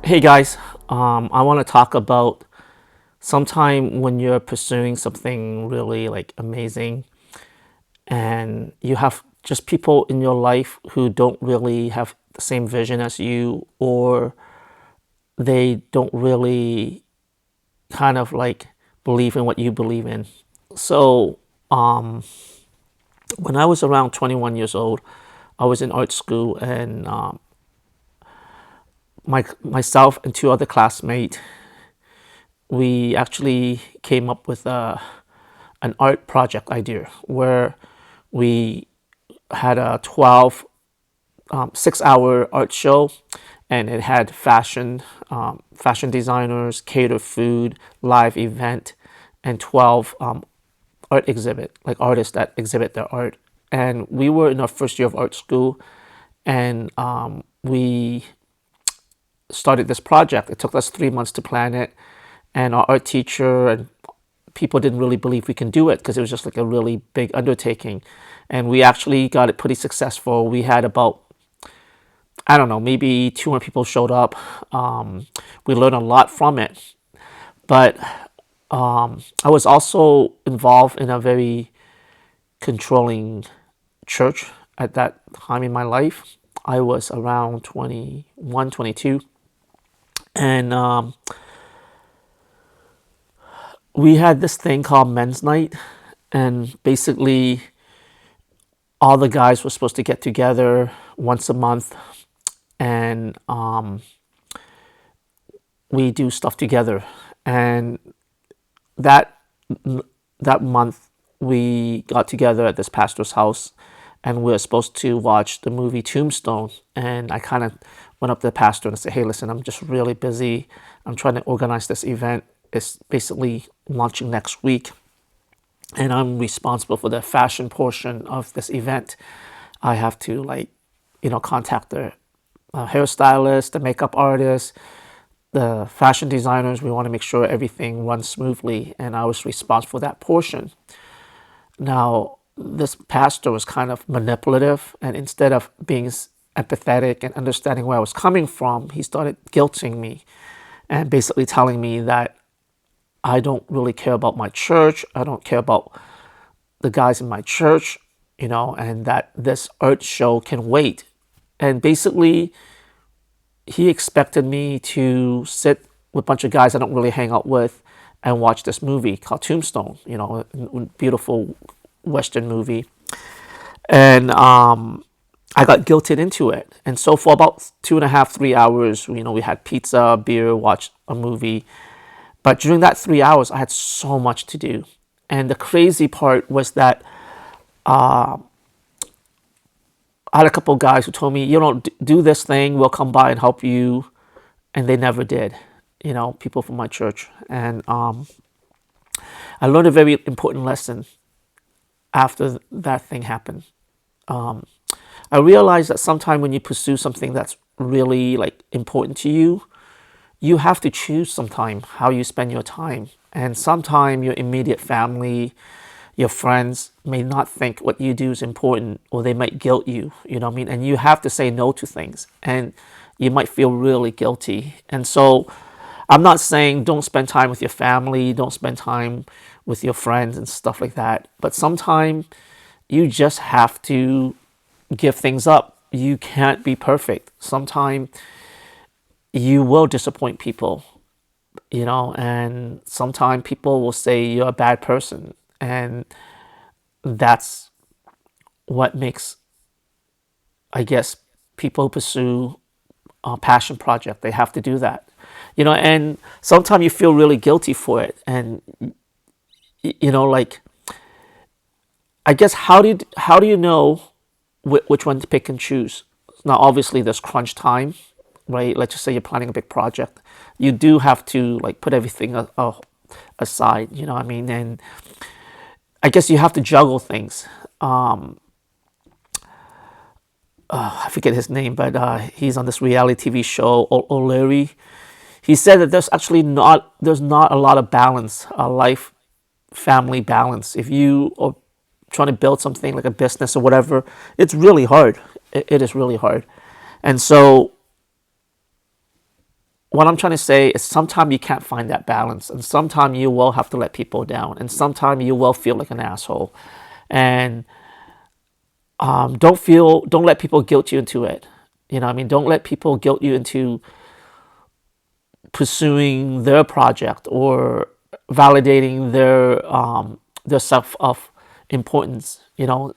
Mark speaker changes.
Speaker 1: Hey guys, I want to talk about sometime when you're pursuing something really like amazing and you have just people in your life who don't really have the same vision as you, or they don't really kind of like believe in what you believe in. So, when I was around 21 years old, I was in art school, and myself and two other classmates, we actually came up with an art project idea where we had a 12 6-hour art show, and it had fashion designers, cater food, live event, and 12 art exhibit, like artists that exhibit their art. And we were in our first year of art school, and we started this project. It took us 3 months to plan it, and our art teacher and people didn't really believe we can do it because it was just like a really big undertaking. And we actually got it pretty successful. We had about, I don't know, maybe 200 people showed up. We learned a lot from it. But I was also involved in a very controlling church at that time in my life. I was around 21, 22. And we had this thing called Men's Night. And basically, all the guys were supposed to get together once a month, and we do stuff together. And that that month, we got together at this pastor's house, and we were supposed to watch the movie Tombstone. And I kind of went up to the pastor and said, "Hey, listen, I'm just really busy. I'm trying to organize this event. It's basically launching next week, and I'm responsible for the fashion portion of this event. I have to contact the hairstylist, the makeup artist, the fashion designers. We want to make sure everything runs smoothly, and I was responsible for that portion." Now, this pastor was kind of manipulative, and instead of being empathetic and understanding where I was coming from, he started guilting me and basically telling me that I don't really care about my church. I don't care about the guys in my church, and that this art show can wait. And basically, he expected me to sit with a bunch of guys I don't really hang out with and watch this movie called Tombstone, a beautiful Western movie. And I got guilted into it. And so for about 2.5, 3 hours, we had pizza, beer, watched a movie. But during that 3 hours, I had so much to do. And the crazy part was that I had a couple of guys who told me, do this thing, we'll come by and help you. And they never did, people from my church. And I learned a very important lesson after that thing happened. I realized that sometimes when you pursue something that's really important to you, you have to choose sometime how you spend your time. And sometime your immediate family, your friends may not think what you do is important, or they might guilt you, you know what I mean? And you have to say no to things, and you might feel really guilty. And so I'm not saying don't spend time with your family, don't spend time with your friends and stuff like that. But sometimes you just have to give things up. You can't be perfect. Sometimes you will disappoint people, and sometimes people will say you're a bad person. And that's what makes, I guess, people pursue a passion project. They have to do that, and sometimes you feel really guilty for it. And, I guess, how do you know which one to pick and choose? Now, obviously, there's crunch time, right? Let's just say you're planning a big project. You do have to put everything aside, you know what I mean? And I guess you have to juggle things. I forget his name, but he's on this reality TV show, O'Leary. He said that there's not a lot of balance, life, family balance. If you are trying to build something like a business or whatever, it's really hard. It is really hard. And so what I'm trying to say is sometimes you can't find that balance, and sometimes you will have to let people down, and sometimes you will feel like an asshole, and don't let people guilt you into it. You know what I mean? Don't let people guilt you into pursuing their project or validating their self of importance. You know,